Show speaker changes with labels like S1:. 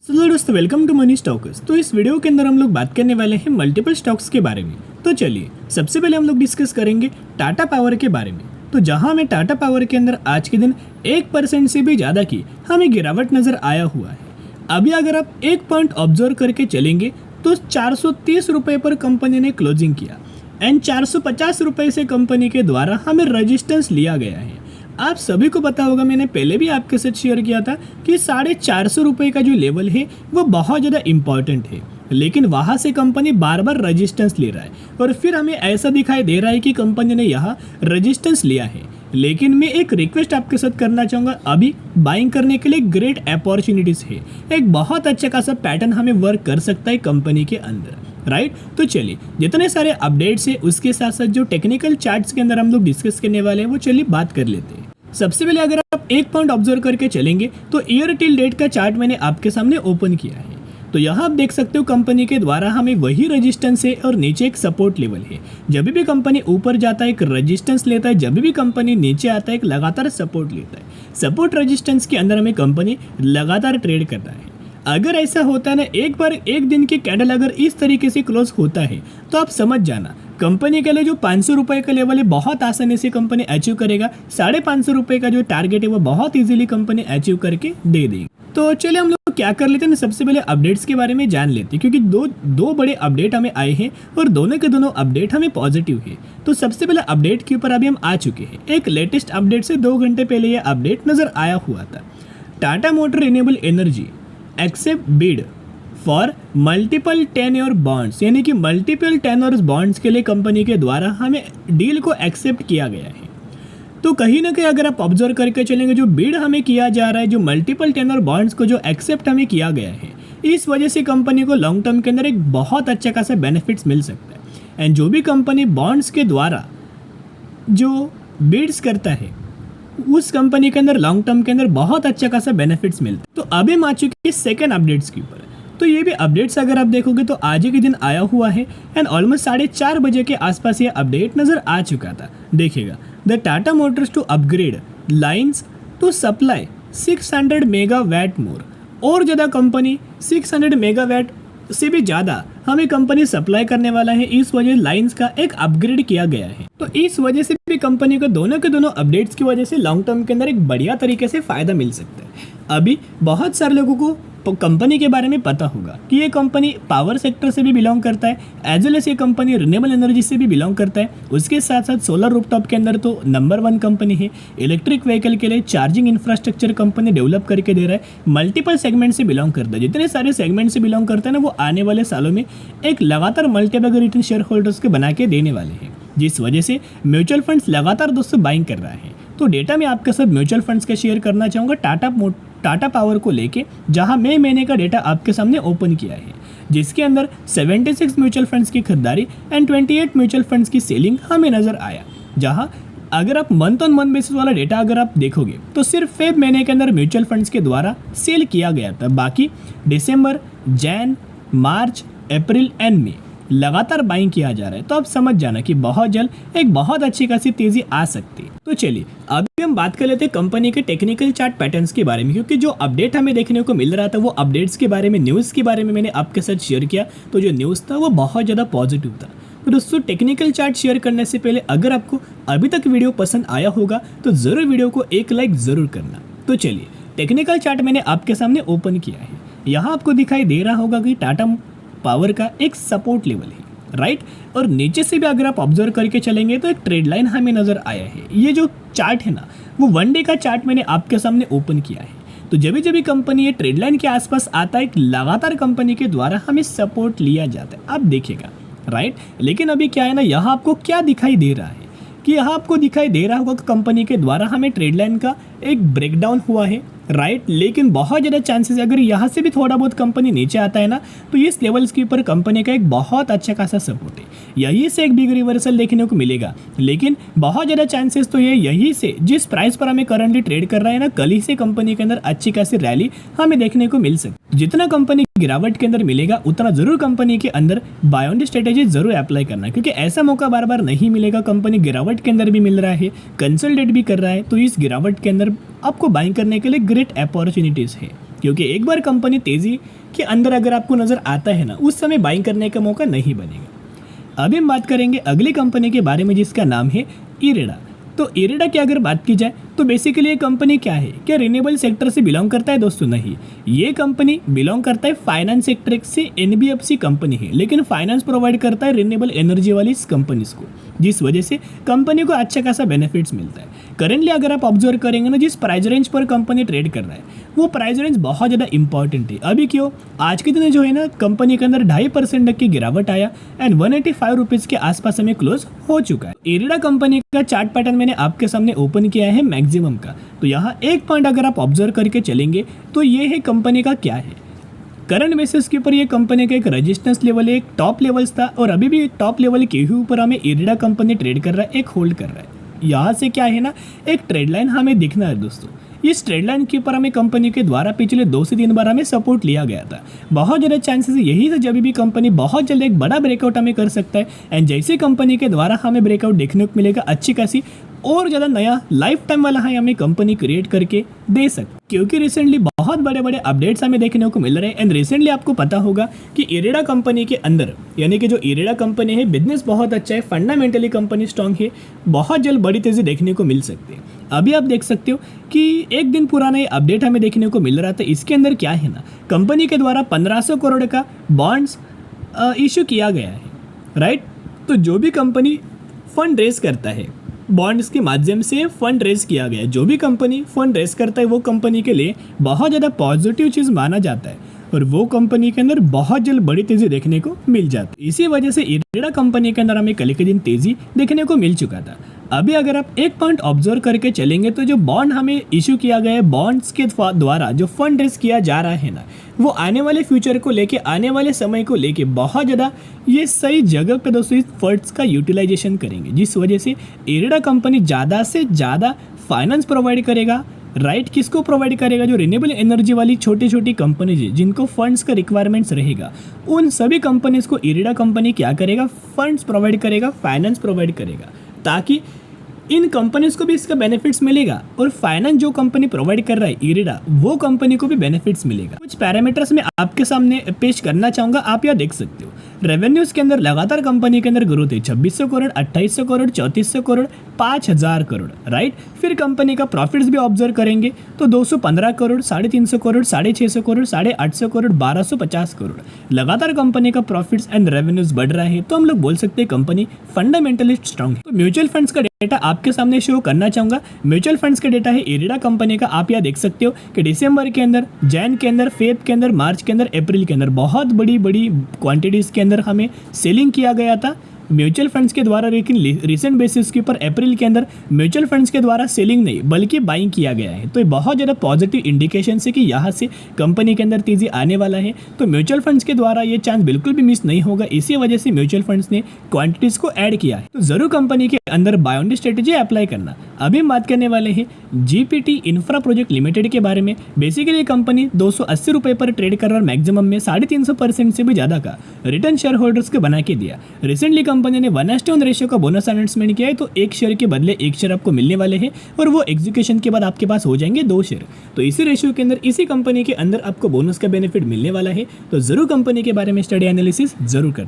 S1: Hello दोस्तों, welcome to money stocks. तो इस वीडियो के अंदर हम लोग बात करने वाले हैं मल्टीपल स्टॉक्स के बारे में। तो चलिए सबसे पहले हम लोग डिस्कस करेंगे टाटा पावर के बारे में। तो जहां हमें टाटा पावर के अंदर आज के दिन 1% से भी ज़्यादा की हमें गिरावट नज़र आया हुआ है। अभी अगर आप एक पॉइंट ऑब्जर्व करके चलेंगे तो 430 रुपये पर कंपनी ने क्लोजिंग किया एंड 450 रुपये से कंपनी के द्वारा हमें रजिस्टेंस लिया गया है। आप सभी को पता होगा, मैंने पहले भी आपके साथ शेयर किया था कि 450 रुपये का जो लेवल है वो बहुत ज़्यादा इंपॉर्टेंट है, लेकिन वहाँ से कंपनी बार बार रजिस्टेंस ले रहा है और फिर हमें ऐसा दिखाई दे रहा है कि कंपनी ने यहाँ रजिस्टेंस लिया है। लेकिन मैं एक रिक्वेस्ट आपके साथ करना चाहूँगा, अभी बाइंग करने के लिए ग्रेट अपॉर्चुनिटीज़ है, एक बहुत अच्छा खासा पैटर्न हमें वर्क कर सकता है कंपनी के अंदर, राइट। तो चलिए जितने सारे अपडेट्स है उसके साथ साथ जो टेक्निकल चार्ट्स के अंदर हम लोग डिस्कस करने वाले हैं वो चलिए बात कर लेते हैं। सबसे पहले अगर आप एक पॉइंट ऑब्जर्व करके चलेंगे तो ईयर टिल डेट का चार्ट मैंने आपके सामने ओपन किया है। तो यहाँ आप देख सकते हो कंपनी के द्वारा हमें वही रेजिस्टेंस है और नीचे एक सपोर्ट लेवल है। जब भी कंपनी ऊपर जाता है एक रेजिस्टेंस लेता है, जब भी कंपनी नीचे आता है एक लगातार सपोर्ट लेता है। सपोर्ट रेजिस्टेंस के अंदर हमें कंपनी लगातार ट्रेड करता है। अगर ऐसा होता है ना, एक बार एक दिन की कैंडल अगर इस तरीके से क्लोज होता है तो आप समझ जाना कंपनी के लिए जो 500 रुपये का लेवल है बहुत आसानी से कंपनी अचीव करेगा। 550 रुपये का जो टारगेट है वो बहुत इजीली कंपनी अचीव करके दे देगी। तो चलिए हम लोग क्या कर लेते हैं, सबसे पहले अपडेट्स के बारे में जान लेते हैं, क्योंकि दो बड़े अपडेट हमें आए हैं और दोनों के दोनों अपडेट हमें पॉजिटिव है। तो सबसे पहले अपडेट के ऊपर अभी हम आ चुके हैं। एक लेटेस्ट अपडेट से 2 घंटे पहले ये अपडेट नजर आया हुआ था। Tata motor renewable energy accept bid for multiple 10 year bonds, यानी कि मल्टीपल 10 ईयर बॉन्ड्स के लिए कंपनी के द्वारा हमें डील को एक्सेप्ट किया गया है। तो कहीं ना कहीं अगर आप ऑब्जर्व करके चलेंगे, जो बिड हमें किया जा रहा है, जो मल्टीपल 10 ईयर बॉन्ड्स को जो एक्सेप्ट हमें किया गया है, इस वजह से कंपनी को लॉन्ग टर्म के अंदर एक बहुत अच्छा खासा बेनिफिट्स मिल सकता है। एंड जो भी कंपनी बॉन्ड्स के द्वारा जो बिड्स करता है उस कंपनी के अंदर लॉन्ग टर्म के अंदर बहुत अच्छा खासा बेनिफिट्स मिलते हैं। तो अभी हम आ चुके हैं सेकंड अपडेट्स के ऊपर। तो ये भी अपडेट्स अगर आप देखोगे तो आज ही के दिन आया हुआ है एंड ऑलमोस्ट 4:30 बजे के आसपास ये अपडेट नजर आ चुका था। देखिएगा, the Tata Motors to upgrade lines to supply 600 megawatt more, और ज़्यादा कंपनी 600 मेगावाट से भी ज़्यादा हमें कंपनी सप्लाई करने वाला है। इस वजह लाइंस का एक अपग्रेड किया गया है। तो इस वजह से भी कंपनी को दोनों के दोनों अपडेट्स की वजह से लॉन्ग टर्म के अंदर एक बढ़िया तरीके से फ़ायदा मिल सकता है। अभी बहुत सारे लोगों को कंपनी के बारे में पता होगा कि ये कंपनी पावर सेक्टर से भी बिलोंग करता है, एज वेल एस ये कंपनी रिन्यूएबल एनर्जी से भी बिलोंग करता है। उसके साथ साथ सोलर रूफटॉप के अंदर तो नंबर 1 कंपनी है। इलेक्ट्रिक व्हीकल के लिए चार्जिंग इंफ्रास्ट्रक्चर कंपनी डेवलप करके दे रहा है। मल्टीपल सेगमेंट से बिलोंग करता है। जितने सारे सेगमेंट से बिलोंग करता है ना, वो आने वाले सालों में एक लगातार मल्टीबैगर रिटर्न शेयर होल्डर्स के बना के देने वाले हैं, जिस वजह से म्यूचुअल फंड्स लगातार दोस्तों बाइंग कर रहा है। तो डेटा मैं आपके साथ म्यूचुअल फंड्स का शेयर करना चाहूँगा टाटा पावर को लेके, जहां महीने का डेटा आपके सामने ओपन किया है, जिसके अंदर 76 म्यूचुअल फंड्स की खरीदारी एंड 28 म्यूचुअल फंड्स की सेलिंग हमें नजर आया। जहां अगर आप मंथ ऑन मंथ बेसिस वाला डेटा अगर आप देखोगे तो सिर्फ फेब महीने के अंदर म्यूचुअल फंड्स के द्वारा सेल किया गया था। बाकी दिसंबर, जैन, मार्च, अप्रैल एंड मई लगातार बाइंग किया जा रहा है। तो आप समझ जाना कि बहुत जल्द एक बहुत अच्छी खासी तेजी आ सकती है। तो चलिए अभी हम बात कर लेते हैं कंपनी के टेक्निकल चार्ट पैटर्न्स के बारे में, क्योंकि जो अपडेट हमें देखने को मिल रहा था वो अपडेट्स के बारे में, न्यूज़ के बारे में मैंने आपके साथ शेयर किया। तो जो न्यूज़ था वो बहुत ज़्यादा पॉजिटिव था। तो दोस्तों टेक्निकल चार्ट शेयर करने से पहले अगर आपको अभी तक वीडियो पसंद आया होगा तो ज़रूर वीडियो को एक लाइक ज़रूर करना। तो चलिए टेक्निकल चार्ट मैंने आपके सामने ओपन किया है। यहाँ आपको दिखाई दे रहा होगा कि टाटा पावर का एक सपोर्ट लेवल है, राइट। और नीचे से भी अगर आप ऑब्जर्व करके चलेंगे तो एक ट्रेड लाइन हमें नजर आया है। ये जो चार्ट है ना, वो 1 डे का चार्ट मैंने आपके सामने ओपन किया है। तो जब भी कंपनी ये ट्रेड लाइन के आसपास आता है, एक लगातार कंपनी के द्वारा हमें सपोर्ट लिया जाता है, आप देखिएगा, राइट। लेकिन अभी क्या है ना, यहाँ आपको क्या दिखाई दे रहा है कि यहाँ आपको दिखाई दे रहा होगा कि कंपनी के द्वारा हमें ट्रेड लाइन का एक ब्रेकडाउन हुआ है, राइट। लेकिन बहुत ज़्यादा चांसेस अगर यहाँ से भी थोड़ा बहुत कंपनी नीचे आता है ना, तो इस लेवल्स के ऊपर कंपनी का एक बहुत अच्छा खासा सपोर्ट है। यहीं से एक बिग रिवर्सल देखने को मिलेगा। लेकिन बहुत ज़्यादा चांसेस तो ये यहीं से जिस प्राइस पर हमें करंटली ट्रेड कर रहा है ना, कल ही से कंपनी के अंदर अच्छी खासी रैली हमें देखने को मिल सकती। जितना कंपनी गिरावट के अंदर मिलेगा उतना जरूर कंपनी के अंदर बाय ऑन स्ट्रेटेजी जरूर अप्लाई करना, क्योंकि ऐसा मौका बार बार नहीं मिलेगा। कंपनी गिरावट के अंदर भी मिल रहा है, कंसोलिडेट भी कर रहा है, तो इस गिरावट के अंदर आपको बाइंग करने के लिए ग्रेट अपॉर्चुनिटीज़ है। क्योंकि एक बार कंपनी तेज़ी के अंदर अगर आपको नज़र आता है ना, उस समय बाइंग करने का मौका नहीं बनेगा। अभी हम बात करेंगे अगली कंपनी के बारे में जिसका नाम है इरेडा। तो इरेडा की अगर बात की जाए तो बेसिकली ये कंपनी क्या है, क्या रिन्यूएबल सेक्टर से बिलोंग करता है दोस्तों? नहीं, ये कंपनी बिलोंग करता है फाइनेंस सेक्टर से। एनबीएफसी कंपनी है, लेकिन फाइनेंस प्रोवाइड करता है रिन्यूएबल एनर्जी वाली इस कंपनीज को, जिस वजह से कंपनी को अच्छा खासा बेनिफिट्स मिलता है। करेंटली अगर आप ऑब्जर्व करेंगे ना, जिस प्राइस रेंज पर कंपनी ट्रेड कर रहा है वो प्राइस रेंज बहुत ज़्यादा इंपॉर्टेंट है। अभी क्यों, आज के दिन जो है ना कंपनी के अंदर 2.5% तक की गिरावट आया एंड 185 रुपीज़ के आसपास हमें क्लोज हो चुका है। इरेडा कंपनी का चार्ट पैटर्न मैंने आपके सामने ओपन किया है मैक्सिमम का। तो यहाँ एक पॉइंट अगर आप ऑब्जर्व करके चलेंगे तो ये है कंपनी का क्या है, करंट बेसिस के ऊपर ये कंपनी का एक रेजिस्टेंस लेवल है, एक टॉप लेवल्स था और अभी भी एक टॉप लेवल के ही ऊपर हमें इरेडा कंपनी ट्रेड कर रहा है, एक होल्ड कर रहा है। यहाँ से क्या है ना, एक ट्रेड लाइन हमें दिखना है दोस्तों। इस ट्रेड लाइन के ऊपर हमें कंपनी के द्वारा पिछले 2 से 3 बार हमें सपोर्ट लिया गया था। बहुत ज़्यादा चांसेस यही था जब भी कंपनी बहुत जल्द एक बड़ा ब्रेकआउट हमें कर सकता है एंड जैसे कंपनी के द्वारा हमें ब्रेकआउट देखने को मिलेगा अच्छी खासी और ज़्यादा नया लाइफ टाइम वाला है हमें कंपनी क्रिएट करके दे सकते, क्योंकि रिसेंटली बहुत बड़े बड़े अपडेट्स हमें देखने को मिल रहे हैं। एंड रिसेंटली आपको पता होगा कि इरेडा कंपनी के अंदर, यानी कि जो इरेडा कंपनी है, बिजनेस बहुत अच्छा है, फंडामेंटली कंपनी स्ट्रॉन्ग है, बहुत जल्द बड़ी तेज़ी देखने को मिल सकती है। अभी आप देख सकते हो कि एक दिन पुराना ये अपडेट हमें देखने को मिल रहा था। इसके अंदर क्या है ना, कंपनी के द्वारा 1500 करोड़ का बॉन्ड्स इशू किया गया है, राइट। तो जो भी कंपनी फंड रेज करता है, बॉन्ड्स के माध्यम से फंड रेज किया गया है, जो भी कंपनी फंड रेज करता है वो कंपनी के लिए बहुत ज़्यादा पॉजिटिव चीज़ माना जाता है और वो कंपनी के अंदर बहुत जल्द बड़ी तेज़ी देखने को मिल जाती है। इसी वजह से इरेडा कंपनी के अंदर हमें कल के दिन तेज़ी देखने को मिल चुका था। अभी अगर आप एक पॉइंट ऑब्जर्व करके चलेंगे तो जो बॉन्ड हमें इशू किया गया है, बॉन्ड्स के द्वारा जो फंड रेज किया जा रहा है ना, वो आने वाले फ्यूचर को लेके, आने वाले समय को लेके बहुत ज़्यादा ये सही जगह पे दोस्तों इस फंड्स का यूटिलाइजेशन करेंगे, जिस वजह से इरेडा कंपनी ज़्यादा से ज़्यादा फाइनेंस प्रोवाइड करेगा, राइट। किसको प्रोवाइड करेगा? जो रिन्यूएबल एनर्जी वाली छोटी छोटी कंपनीज है जिनको फंड्स का रिक्वायरमेंट्स रहेगा, उन सभी कंपनीज को इरेडा कंपनी क्या करेगा? फंड्स प्रोवाइड करेगा, फाइनेंस प्रोवाइड करेगा, ताकि इन कंपनीज को भी इसका बेनिफिट्स मिलेगा और फाइनेंस जो कंपनी प्रोवाइड कर रहा है इरेडा, वो कंपनी को भी बेनिफिट्स मिलेगा। कुछ पैरामीटर्स मैं आपके सामने पेश करना चाहूँगा, आप यहाँ देख सकते हो। रेवेन्यूज के अंदर लगातार कंपनी के अंदर ग्रोथ है, 2600 करोड़, 2800 करोड़, 3400 करोड़, 5000 करोड़, राइट। फिर कंपनी का प्रॉफिट्स भी ऑब्जर्व करेंगे तो 215 करोड़, 350 करोड़, 650 करोड़, 850 करोड़, 1250 करोड़, लगातार कंपनी का प्रॉफिट्स एंड रेवेन्यूज बढ़ रहा है। तो हम लोग बोल सकते हैं कंपनी फंडामेंटली स्ट्रॉन्ग है। तो म्यूचुअल फंड्स का डेटा आपके सामने शो करना चाहूँगा। म्यूचुअल फंड्स का डेटा है इरेडा कंपनी का। आप यहाँ देख सकते हो कि दिसंबर के अंदर, जैन के अंदर, फेब के अंदर, मार्च के अंदर, अप्रैल के अंदर बहुत बड़ी बड़ी क्वांटिटीज़ के अंदर हमें सेलिंग किया गया था म्यूचुअल फंड्स के द्वारा। लेकिन रिसेंट बेसिस के ऊपर अप्रैल के अंदर म्यूचुअल फंड्स के द्वारा सेलिंग नहीं बल्कि बाइंग किया गया है। तो ये बहुत ज़्यादा पॉजिटिव इंडिकेशन है कि यहाँ से कंपनी के अंदर तेज़ी आने वाला है। तो म्यूचुअल फंड्स के द्वारा ये चांस बिल्कुल भी मिस नहीं होगा, इसी वजह से म्यूचुअल फंड्स ने क्वांटिटीज़ को ऐड किया है। तो ज़रूर कंपनी के अंदर बाय ऑन स्ट्रेटेजी अप्लाई करना। अभी हम बात करने वाले हैं जीपीटी इंफ्रा प्रोजेक्ट लिमिटेड के बारे में। बेसिकली ये कंपनी 280 रुपये पर ट्रेड कर रहा है, मैक्सिमम में 350% से भी ज़्यादा का रिटर्न शेयर होल्डर्स को बना के दिया। रिसेंटली कंपनी ने 1:1 रेशियो का बोनस अनाउंसमेंट किया है, तो 1 शेयर के बदले 1 शेयर आपको मिलने वाले हैं और वो एग्जीक्यूशन के बाद आपके पास हो जाएंगे 2 शेयर। तो इसी रेशियो के अंदर, इसी कंपनी के अंदर आपको बोनस का बेनिफिट मिलने वाला है। तो जरूर कंपनी के बारे में स्टडी एनालिसिस जरूर करें।